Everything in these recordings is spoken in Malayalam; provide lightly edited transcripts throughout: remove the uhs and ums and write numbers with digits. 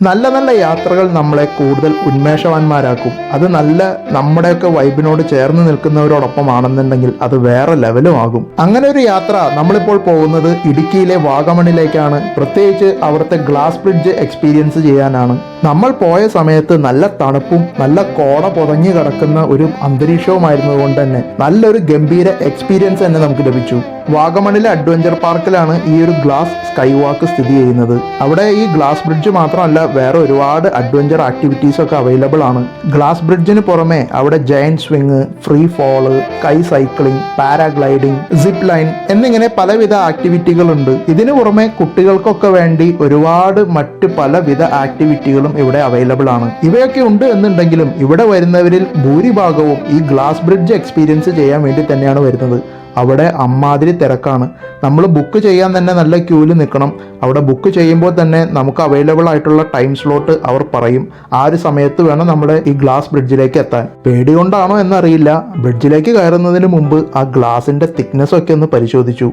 നല്ല നല്ല യാത്രകൾ നമ്മളെ കൂടുതൽ ഉന്മേഷവാന്മാരാക്കും. അത് നല്ല നമ്മുടെയൊക്കെ വൈബിനോട് ചേർന്ന് നിൽക്കുന്നവരോടൊപ്പമാണെന്നുണ്ടെങ്കിൽ അത് വേറെ ലെവലും ആകും. അങ്ങനെ ഒരു യാത്ര നമ്മളിപ്പോൾ പോകുന്നത് ഇടുക്കിയിലെ വാഗമണിലേക്കാണ്. പ്രത്യേകിച്ച് അവിടുത്തെ ഗ്ലാസ് ബ്രിഡ്ജ് എക്സ്പീരിയൻസ് ചെയ്യാനാണ്. നമ്മൾ പോയ സമയത്ത് നല്ല തണുപ്പും നല്ല കോട പുതഞ്ഞു കിടക്കുന്ന ഒരു അന്തരീക്ഷവുമായിരുന്നതുകൊണ്ട് തന്നെ നല്ലൊരു ഗംഭീര എക്സ്പീരിയൻസ് തന്നെ നമുക്ക് ലഭിച്ചു. വാഗമണിലെ അഡ്വഞ്ചർ പാർക്കിലാണ് ഈ ഒരു ഗ്ലാസ് സ്കൈ വാക്ക് സ്ഥിതി ചെയ്യുന്നത്. അവിടെ ഈ ഗ്ലാസ് ബ്രിഡ്ജ് മാത്രമല്ല വേറെ ഒരുപാട് അഡ്വഞ്ചർ ആക്ടിവിറ്റീസ് ഒക്കെ അവൈലബിൾ ആണ്. ഗ്ലാസ് ബ്രിഡ്ജിന് പുറമെ അവിടെ giant swing, free fall, sky cycling, paragliding, zip line എന്നിങ്ങനെ പലവിധ ആക്ടിവിറ്റികളുണ്ട്. ഇതിനു പുറമെ കുട്ടികൾക്കൊക്കെ വേണ്ടി ഒരുപാട് മറ്റ് പലവിധ ആക്ടിവിറ്റികളും ഇവിടെ അവൈലബിൾ ആണ്. ഇവയൊക്കെ ഉണ്ട് എന്നുണ്ടെങ്കിലും ഇവിടെ വരുന്നവരിൽ ഭൂരിഭാഗവും ഈ ഗ്ലാസ് ബ്രിഡ്ജ് എക്സ്പീരിയൻസ് ചെയ്യാൻ വേണ്ടി തന്നെയാണ് വരുന്നത്. അവിടെ അമ്മാതിരി തിരക്കാണ്. നമ്മൾ ബുക്ക് ചെയ്യാൻ തന്നെ നല്ല ക്യൂവിൽ നിൽക്കണം. അവിടെ ബുക്ക് ചെയ്യുമ്പോൾ തന്നെ നമുക്ക് അവൈലബിൾ ആയിട്ടുള്ള ടൈം സ്ലോട്ട് അവർ പറയും. ആ ഒരു സമയത്ത് വേണം നമ്മുടെ ഈ ഗ്ലാസ് ബ്രിഡ്ജിലേക്ക് എത്താൻ. പേടി കൊണ്ടാണോ എന്നറിയില്ല, ബ്രിഡ്ജിലേക്ക് കയറുന്നതിന് മുമ്പ് ആ ഗ്ലാസിൻ്റെ തിക്നെസ് ഒക്കെ ഒന്ന് പരിശോധിച്ചു.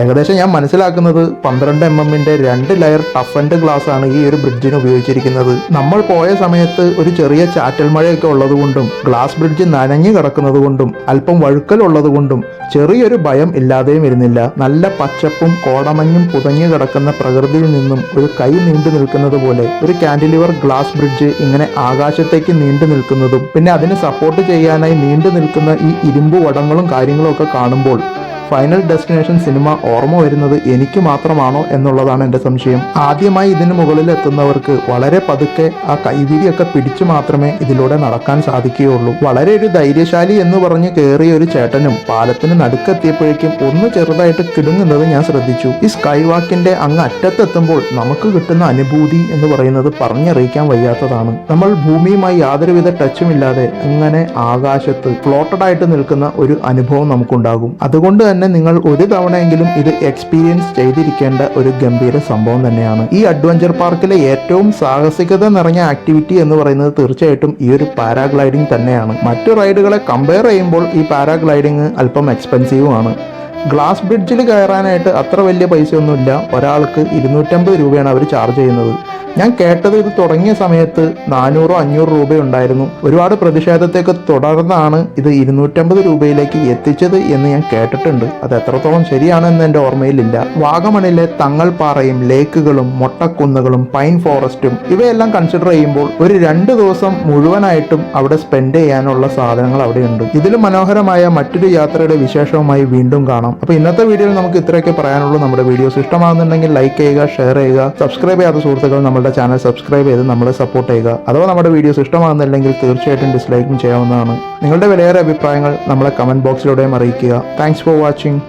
ഏകദേശം ഞാൻ മനസ്സിലാക്കുന്നത് 12 mm 2 layer tough and glass ആണ് ഈ ഒരു ബ്രിഡ്ജിന് ഉപയോഗിച്ചിരിക്കുന്നത്. നമ്മൾ പോയ സമയത്ത് ഒരു ചെറിയ ചാറ്റൽ മഴയൊക്കെ ഉള്ളതുകൊണ്ടും ഗ്ലാസ് ബ്രിഡ്ജ് നനഞ്ഞു കിടക്കുന്നത് കൊണ്ടും അല്പം വഴുക്കൽ ഉള്ളത് കൊണ്ടും ചെറിയൊരു ഭയം ഇല്ലാതെയും ഇരുന്നില്ല. നല്ല പച്ചപ്പും കോടമഞ്ഞും പുതഞ്ഞു കിടക്കുന്ന പ്രകൃതിയിൽ നിന്നും ഒരു കൈ നീണ്ടു നിൽക്കുന്നത് പോലെ ഒരു കാൻഡിലിവർ ഗ്ലാസ് ബ്രിഡ്ജ് ഇങ്ങനെ ആകാശത്തേക്ക് നീണ്ടു നിൽക്കുന്നതും പിന്നെ അതിന് സപ്പോർട്ട് ചെയ്യാനായി നീണ്ടു നിൽക്കുന്ന ഈ ഇരുമ്പ് വടങ്ങളും കാര്യങ്ങളും ഒക്കെ കാണുമ്പോൾ ഫൈനൽ ഡെസ്റ്റിനേഷൻ സിനിമ ഓർമ്മ വരുന്നത് എനിക്ക് മാത്രമാണോ എന്നുള്ളതാണ് എൻ്റെ സംശയം. ആദ്യമായി ഇതിന് മുകളിൽ എത്തുന്നവർക്ക് വളരെ പതുക്കെ ആ കൈവിരിയൊക്കെ പിടിച്ചു മാത്രമേ ഇതിലൂടെ നടക്കാൻ സാധിക്കുകയുള്ളൂ. വളരെ ഒരു ധൈര്യശാലി എന്ന് പറഞ്ഞ് കയറിയ ഒരു ചേട്ടനും പാലത്തിന് നടുക്കെത്തിയപ്പോഴേക്കും ഒന്ന് ചെറുതായിട്ട് കിടുങ്ങുന്നത് ഞാൻ ശ്രദ്ധിച്ചു. ഈ സ്കൈ വാക്കിന്റെ അങ്ങ് അറ്റത്തെത്തുമ്പോൾ നമുക്ക് കിട്ടുന്ന അനുഭൂതി എന്ന് പറയുന്നത് പറഞ്ഞറിയിക്കാൻ വയ്യാത്തതാണ്. നമ്മൾ ഭൂമിയുമായി യാതൊരുവിധ ടച്ചുമില്ലാതെ അങ്ങനെ ആകാശത്ത് ഫ്ലോട്ടഡ് ആയിട്ട് നിൽക്കുന്ന ഒരു അനുഭവം നമുക്കുണ്ടാകും. അതുകൊണ്ട് തന്നെ നിങ്ങൾ ഒരു തവണയെങ്കിലും ഇത് എക്സ്പീരിയൻസ് ചെയ്തിരിക്കേണ്ട ഒരു ഗംഭീര സംഭവം തന്നെയാണ്. ഈ അഡ്വഞ്ചർ പാർക്കിലെ ഏറ്റവും സാഹസികത നിറഞ്ഞ ആക്ടിവിറ്റി എന്ന് പറയുന്നത് തീർച്ചയായിട്ടും ഈ ഒരു പാരാഗ്ലൈഡിംഗ് തന്നെയാണ്. മറ്റു റൈഡുകളെ കമ്പയർ ചെയ്യുമ്പോൾ ഈ പാരാഗ്ലൈഡിംഗ് അല്പം എക്സ്പെൻസീവും ആണ്. ഗ്ലാസ് ബ്രിഡ്ജിൽ കയറാനായിട്ട് അത്ര വലിയ പൈസയൊന്നുമില്ല. ഒരാൾക്ക് 250 രൂപയാണ് അവർ ചാർജ് ചെയ്യുന്നത്. ഞാൻ കേട്ടത് ഇത് തുടങ്ങിയ സമയത്ത് 400-500 രൂപയുണ്ടായിരുന്നു. ഒരുപാട് പ്രതിഷേധത്തേക്ക് തുടർന്നാണ് ഇത് 250 രൂപയിലേക്ക് എത്തിച്ചത് എന്ന് ഞാൻ കേട്ടിട്ടുണ്ട്. അത് എത്രത്തോളം ശരിയാണെന്ന് എൻ്റെ ഓർമ്മയിലില്ല. വാഗമണിലെ തങ്ങൾപ്പാറയും ലേക്കുകളും മൊട്ടക്കുന്നുകളും പൈൻ ഫോറസ്റ്റും ഇവയെല്ലാം കൺസിഡർ ചെയ്യുമ്പോൾ ഒരു 2 ദിവസം മുഴുവനായിട്ടും അവിടെ സ്പെൻഡ് ചെയ്യാനുള്ള സാധനങ്ങൾ അവിടെയുണ്ട്. ഇതിലും മനോഹരമായ മറ്റൊരു യാത്രയുടെ വിശേഷവുമായി വീണ്ടും കാണാം. അപ്പോൾ ഇന്നത്തെ വീഡിയോയിൽ നമുക്ക് ഇത്രയൊക്കെ പറയാനുള്ളൂ. നമ്മുടെ വീഡിയോസ് ഇഷ്ടമാകുന്നുണ്ടെങ്കിൽ ലൈക്ക് ചെയ്യുക, ഷെയർ ചെയ്യുക. സബ്സ്ക്രൈബ് ചെയ്യാത്ത സുഹൃത്തുക്കൾ നമ്മുടെ ചാനൽ സബ്സ്ക്രൈബ് ചെയ്ത് നമ്മളെ സപ്പോർട്ട് ചെയ്യുക. അഥവാ നമ്മുടെ വീഡിയോസ് ഇഷ്ടമാകുന്നില്ലെങ്കിൽ തീർച്ചയായിട്ടും ഡിസ്ലൈക്കും ചെയ്യാവുന്നതാണ്. നിങ്ങളുടെ വിലയേറെ അഭിപ്രായങ്ങൾ നമ്മളെ കമന്റ് ബോക്സിലൂടെയും അറിയിക്കുക. Thanks for watching.